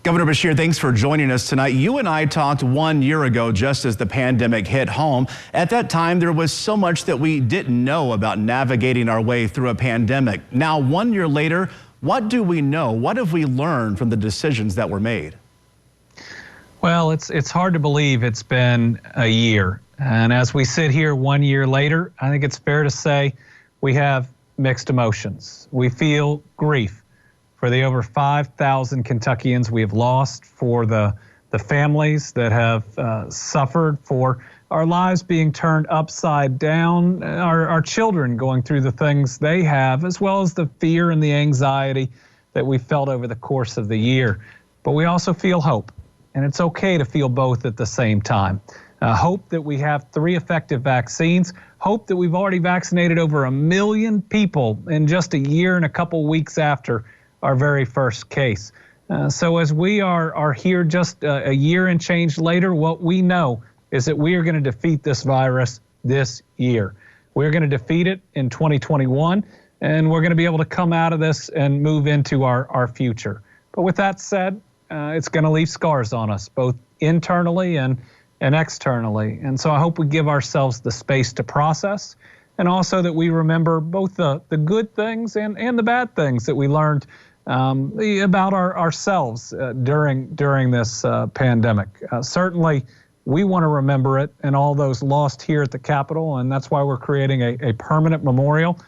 Governor Beshear, thanks for joining us tonight. You and I talked 1 year ago just as the pandemic hit home. At that time, there was so much that we didn't know about navigating our way through a pandemic. Now, 1 year later, what do we know? What have we learned from the decisions that were made? Well, it's hard to believe it's been a year. And as we sit here 1 year later, I think it's fair to say we have mixed emotions. We feel grief for the over 5,000 Kentuckians we have lost, for the families that have suffered, for our lives being turned upside down, our children going through the things they have, as well as the fear and the anxiety that we felt over the course of the year. But we also feel hope, and it's okay to feel both at the same time. Hope that we have 3 effective vaccines, hope that we've already vaccinated over 1 million people in just a year and a couple weeks after our very first case. So as we are here just a year and change later, what we know is that we are going to defeat this virus this year. We're going to defeat it in 2021, and we're going to be able to come out of this and move into our future. But with that said, it's going to leave scars on us, both internally and externally. And so I hope we give ourselves the space to process, and also that we remember both the good things and the bad things that we learned about ourselves during this pandemic. Certainly, we want to remember it and all those lost here at the Capitol, and that's why we're creating a permanent memorial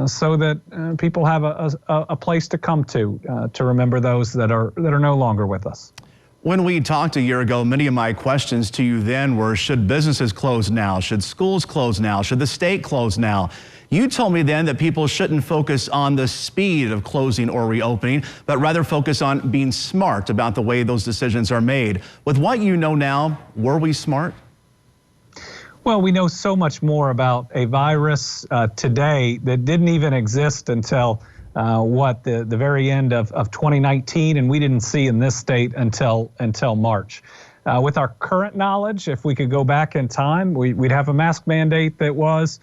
so that people have a place to come to remember those that are no longer with us. When we talked a year ago, many of my questions to you then were, should businesses close now? Should schools close now? Should the state close now? You told me then that people shouldn't focus on the speed of closing or reopening, but rather focus on being smart about the way those decisions are made. With what you know now, were we smart? Well, we know so much more about a virus today that didn't even exist until the very end of 2019, and we didn't see in this state until March. With our current knowledge, if we could go back in time, we'd have a mask mandate that was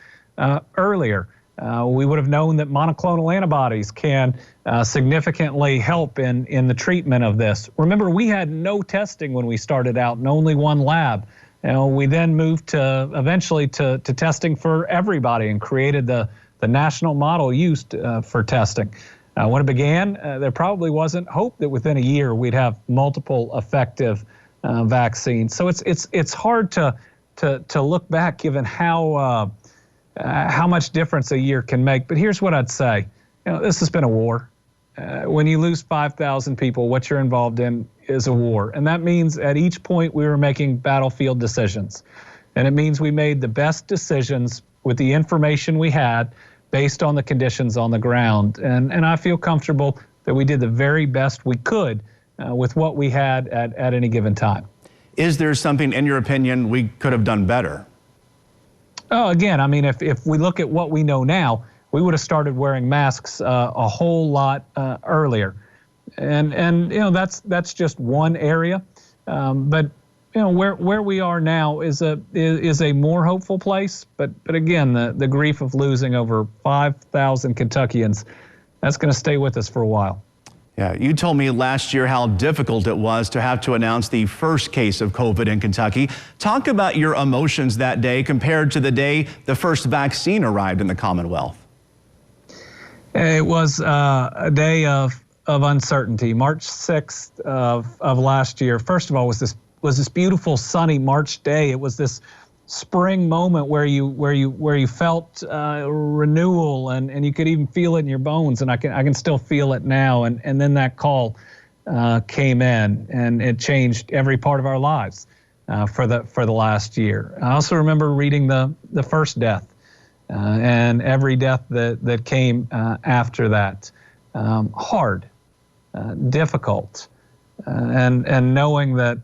earlier. We would have known that monoclonal antibodies can significantly help in the treatment of this. Remember, we had no testing when we started out and only one lab. We then moved to eventually to testing for everybody and created the national model used for testing. When it began, there probably wasn't hope that within a year we'd have multiple effective vaccines. So it's hard to look back given how much difference a year can make. But here's what I'd say. This has been a war. When you lose 5,000 people, what you're involved in is a war. And that means at each point we were making battlefield decisions. And it means we made the best decisions with the information we had based on the conditions on the ground. And I feel comfortable that we did the very best we could with what we had at any given time. Is there something, in your opinion, we could have done better? Oh, again, I mean, if we look at what we know now, we would have started wearing masks a whole lot earlier, and that's just one area. But where we are now is a more hopeful place. But again, the grief of losing over 5,000 Kentuckians, that's going to stay with us for a while. Yeah, you told me last year how difficult it was to have to announce the first case of COVID in Kentucky. Talk about your emotions that day compared to the day the first vaccine arrived in the Commonwealth. It was a day of uncertainty. March 6th of last year, first of all, was this beautiful sunny March day. It was this spring moment where you felt renewal, and you could even feel it in your bones, and I can still feel it now. And then that call came in, and it changed every part of our lives for the last year. I also remember reading the first death and every death that came after that. Hard, difficult, and knowing that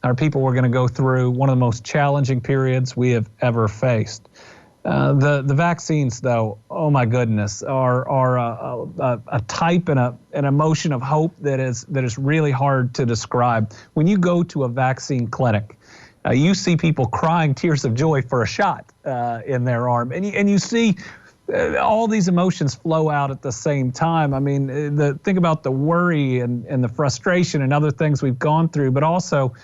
our people were going to go through one of the most challenging periods we have ever faced. The vaccines, though, oh my goodness, are a type and an emotion of hope that is really hard to describe. When you go to a vaccine clinic, you see people crying tears of joy for a shot in their arm, and you see all these emotions flow out at the same time. I mean, think about the worry and the frustration and other things we've gone through, but also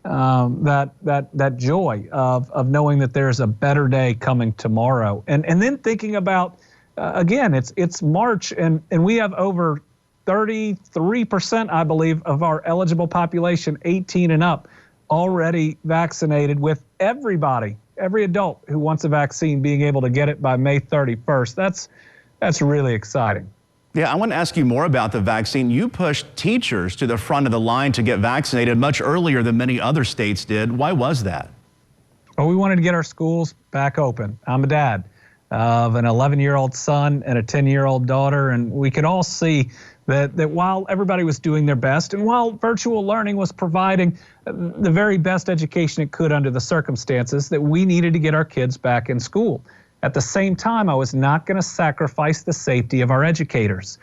that joy of knowing that there's a better day coming tomorrow. And then thinking about, again, it's March and we have over 33%, I believe, of our eligible population, 18 and up, already vaccinated, with everybody, every adult who wants a vaccine being able to get it by May 31st. That's really exciting. Yeah, I want to ask you more about the vaccine. You pushed teachers to the front of the line to get vaccinated much earlier than many other states did. Why was that? Well, we wanted to get our schools back open. I'm a dad of an 11-year-old son and a 10-year-old daughter, and we could all see that while everybody was doing their best and while virtual learning was providing the very best education it could under the circumstances, that we needed to get our kids back in school. At the same time, I was not going to sacrifice the safety of our educators.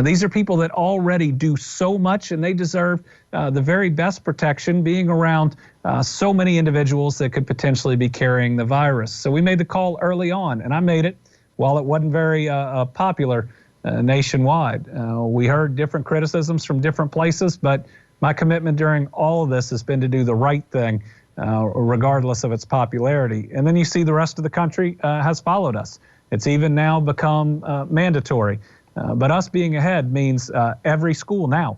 These are people that already do so much, and they deserve the very best protection, being around so many individuals that could potentially be carrying the virus. So we made the call early on, and I made it while it wasn't very popular nationwide. We heard different criticisms from different places, but my commitment during all of this has been to do the right thing, regardless of its popularity. And then you see the rest of the country has followed us. It's even now become mandatory. But us being ahead means every school now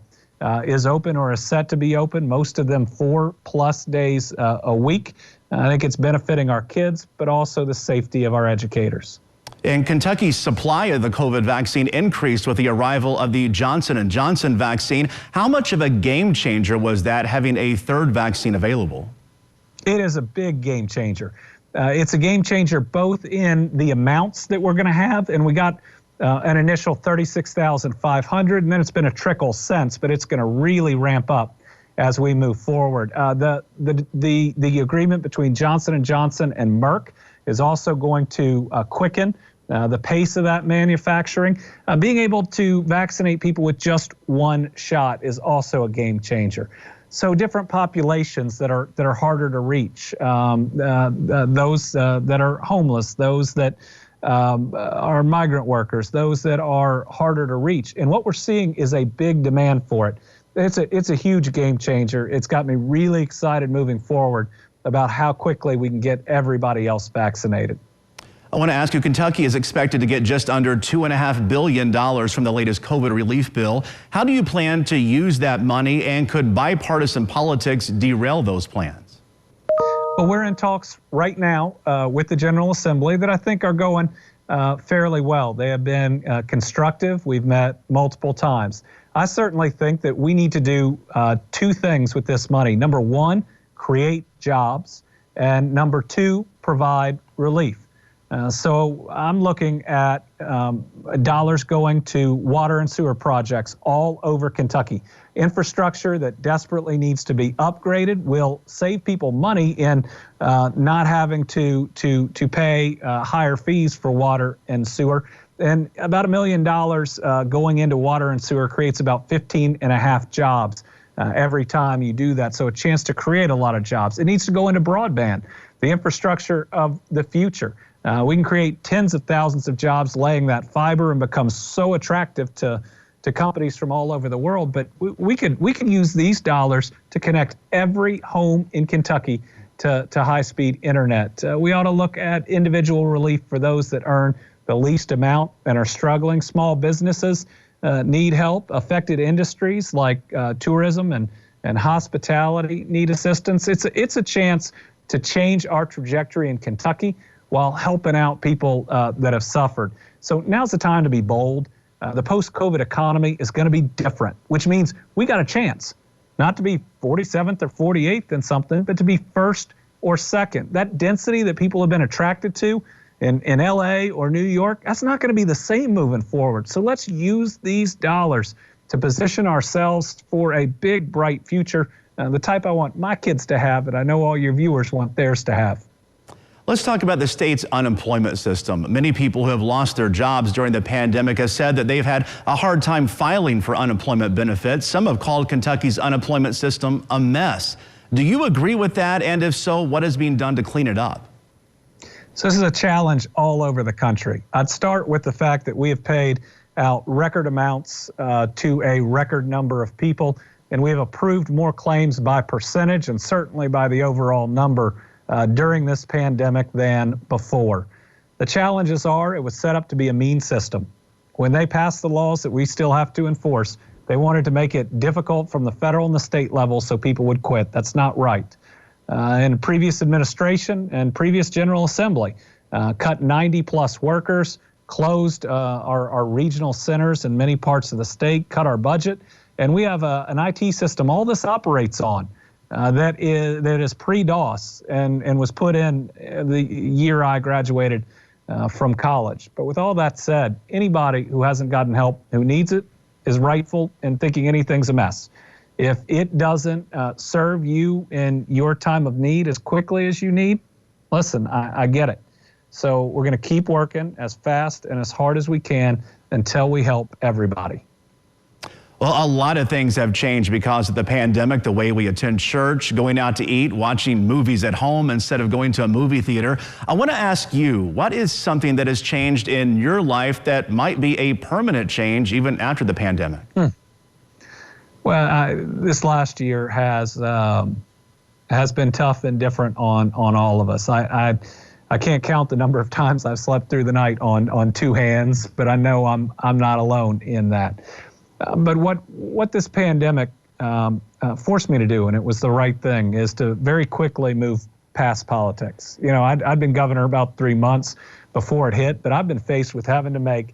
is open or is set to be open, most of them 4+ days a week. I think it's benefiting our kids, but also the safety of our educators. In Kentucky's supply of the COVID vaccine increased with the arrival of the Johnson & Johnson vaccine. How much of a game changer was that, having a third vaccine available? It is a big game changer. It's a game changer both in the amounts that we're going to have, and we got an initial 36,500, and then it's been a trickle since, but it's going to really ramp up as we move forward. The agreement between Johnson & Johnson and Merck is also going to quicken the pace of that manufacturing. Being able to vaccinate people with just one shot is also a game changer. So different populations that are harder to reach, those that are homeless, those that are migrant workers, those that are harder to reach. And what we're seeing is a big demand for it. It's a huge game changer. It's got me really excited moving forward about how quickly we can get everybody else vaccinated. I want to ask you, Kentucky is expected to get just under $2.5 billion from the latest COVID relief bill. How do you plan to use that money, and could bipartisan politics derail those plans? Well, we're in talks right now with the General Assembly that I think are going fairly well. They have been constructive. We've met multiple times. I certainly think that we need to do two things with this money. Number one, create jobs, and number two, provide relief. So I'm looking at dollars going to water and sewer projects all over Kentucky. Infrastructure that desperately needs to be upgraded will save people money in not having to pay higher fees for water and sewer. And about $1 million going into water and sewer creates about 15.5 jobs every time you do that. So a chance to create a lot of jobs. It needs to go into broadband, the infrastructure of the future. We can create tens of thousands of jobs laying that fiber and become so attractive to companies from all over the world. But we can use these dollars to connect every home in Kentucky to high-speed internet. We ought to look at individual relief for those that earn the least amount and are struggling. Small businesses need help. Affected industries like tourism and hospitality need assistance. It's a chance to change our trajectory in Kentucky while helping out people that have suffered. So now's the time to be bold. The post-COVID economy is going to be different, which means we got a chance not to be 47th or 48th in something, but to be first or second. That density that people have been attracted to in LA or New York, that's not going to be the same moving forward. So let's use these dollars to position ourselves for a big, bright future, the type I want my kids to have, and I know all your viewers want theirs to have. Let's talk about the state's unemployment system. Many people who have lost their jobs during the pandemic have said that they've had a hard time filing for unemployment benefits. Some have called Kentucky's unemployment system a mess. Do you agree with that? And if so, what is being done to clean it up? So this is a challenge all over the country. I'd start with the fact that we have paid out record amounts to a record number of people, and we have approved more claims by percentage and certainly by the overall number during this pandemic than before. The challenges are it was set up to be a mean system. When they passed the laws that we still have to enforce, they wanted to make it difficult from the federal and the state level so people would quit. That's not right. In previous administration and previous General Assembly, cut 90+ workers, closed our regional centers in many parts of the state, cut our budget, and we have an IT system all this operates on that is pre-DOS and was put in the year I graduated from college. But with all that said, anybody who hasn't gotten help, who needs it, is rightful in thinking anything's a mess. If it doesn't serve you in your time of need as quickly as you need, listen, I get it. So we're going to keep working as fast and as hard as we can until we help everybody. Well, a lot of things have changed because of the pandemic, the way we attend church, going out to eat, watching movies at home instead of going to a movie theater. I want to ask you, what is something that has changed in your life that might be a permanent change even after the pandemic? Well, this last year has been tough and different on all of us. I can't count the number of times I've slept through the night on two hands, but I know I'm not alone in that. But what this pandemic forced me to do, and it was the right thing, is to very quickly move past politics. You know, I'd been governor about 3 months before it hit, but I've been faced with having to make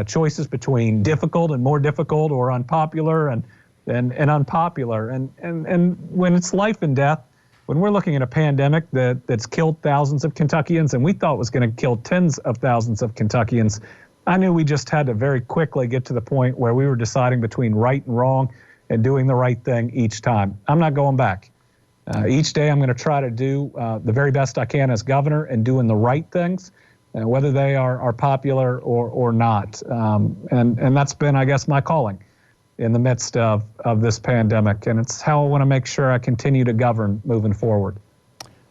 choices between difficult and more difficult, or unpopular and unpopular. And when it's life and death, when we're looking at a pandemic that's killed thousands of Kentuckians, and we thought was going to kill tens of thousands of Kentuckians, I knew we just had to very quickly get to the point where we were deciding between right and wrong and doing the right thing each time. I'm not going back. Each day I'm going to try to do the very best I can as governor and doing the right things, whether they are popular or not. And that's been, I guess, my calling in the midst of this pandemic. And it's how I want to make sure I continue to govern moving forward.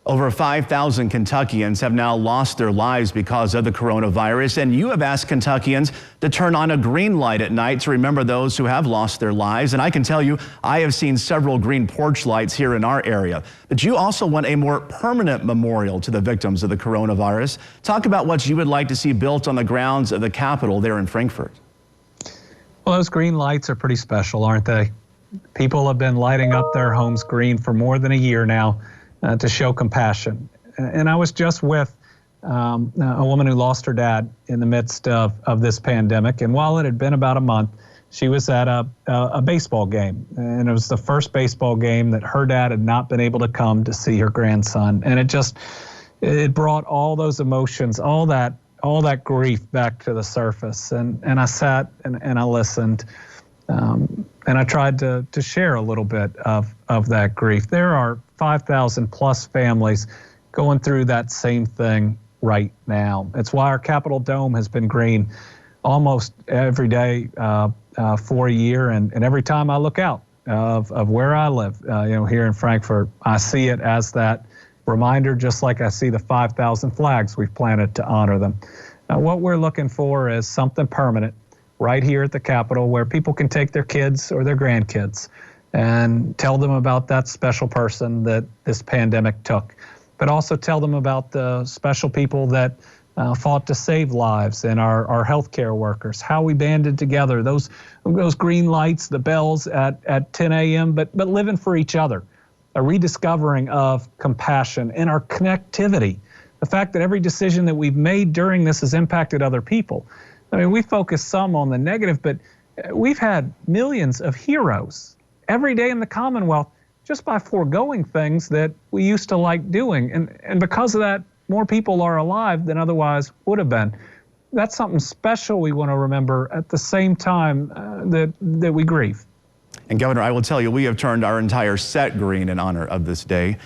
Over 5,000 Kentuckians have now lost their lives because of the coronavirus, and you have asked Kentuckians to turn on a green light at night to remember those who have lost their lives. And I can tell you, I have seen several green porch lights here in our area. But you also want a more permanent memorial to the victims of the coronavirus. Talk about what you would like to see built on the grounds of the Capitol there in Frankfort. Well, those green lights are pretty special, aren't they? People have been lighting up their homes green for more than a year now. To show compassion. And I was just with a woman who lost her dad in the midst of this pandemic. And while it had been about a month, she was at a baseball game. And it was the first baseball game that her dad had not been able to come to see her grandson. And it brought all those emotions, all that grief back to the surface. And I sat and I listened. And I tried to share a little bit of that grief. There are 5,000 plus families going through that same thing right now. It's why our Capitol Dome has been green almost every day for a year. And every time I look out of where I live, here in Frankfort, I see it as that reminder, just like I see the 5,000 flags we've planted to honor them. Now, what we're looking for is something permanent right here at the Capitol, where people can take their kids or their grandkids and tell them about that special person that this pandemic took, but also tell them about the special people that fought to save lives and our healthcare workers, how we banded together, those green lights, the bells at 10 a.m., but living for each other, a rediscovering of compassion and our connectivity, the fact that every decision that we've made during this has impacted other people. I mean, we focus some on the negative, but we've had millions of heroes every day in the Commonwealth just by foregoing things that we used to like doing. And because of that, more people are alive than otherwise would have been. That's something special we want to remember at the same time that we grieve. And Governor, I will tell you, we have turned our entire set green in honor of this day.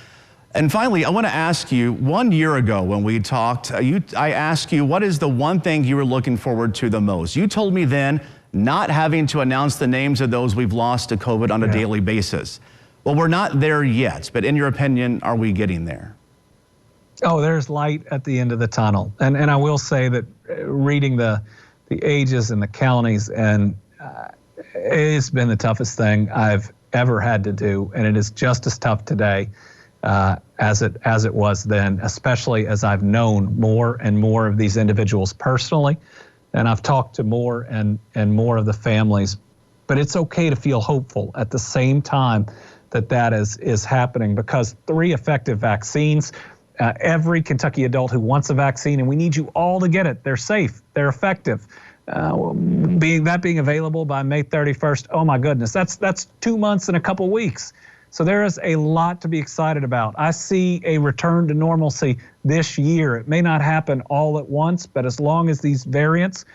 And finally, I want to ask you, 1 year ago when we talked, I asked you, what is the one thing you were looking forward to the most? You told me then, not having to announce the names of those we've lost to COVID on a daily basis. Well, we're not there yet, but in your opinion, are we getting there? Oh, there's light at the end of the tunnel. And I will say that reading the ages and the counties, and it's been the toughest thing I've ever had to do, and it is just as tough today as it was then, especially as I've known more and more of these individuals personally, and I've talked to more and more of the families. But it's okay to feel hopeful at the same time that is happening, because 3 effective vaccines. Every Kentucky adult who wants a vaccine, and we need you all to get it. They're safe, they're effective. Being available by May 31st, oh my goodness, that's 2 months and a couple weeks. So there is a lot to be excited about. I see a return to normalcy this year. It may not happen all at once, but as long as these variants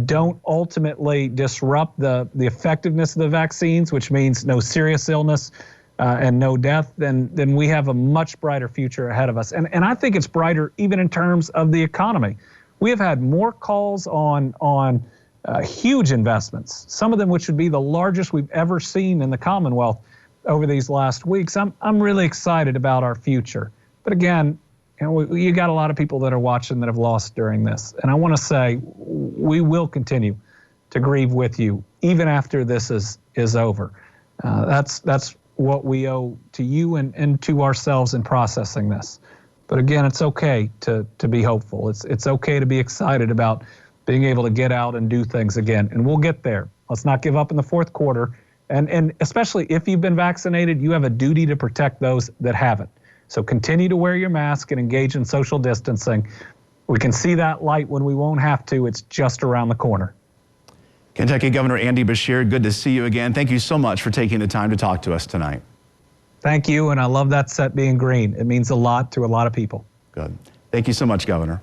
don't ultimately disrupt the effectiveness of the vaccines, which means no serious illness and no death, then we have a much brighter future ahead of us. And I think it's brighter even in terms of the economy. We have had more calls on huge investments, some of them which would be the largest we've ever seen in the Commonwealth over these last weeks. I'm really excited about our future. But again, you got a lot of people that are watching that have lost during this. And I want to say we will continue to grieve with you even after this is over. That's what we owe to you and to ourselves in processing this. But again, it's okay to be hopeful. It's okay to be excited about being able to get out and do things again. And we'll get there. Let's not give up in the fourth quarter. And especially if you've been vaccinated, you have a duty to protect those that haven't. So continue to wear your mask and engage in social distancing. We can see that light when we won't have to. It's just around the corner. Kentucky Governor Andy Beshear, good to see you again. Thank you so much for taking the time to talk to us tonight. Thank you, and I love that set being green. It means a lot to a lot of people. Good. Thank you so much, Governor.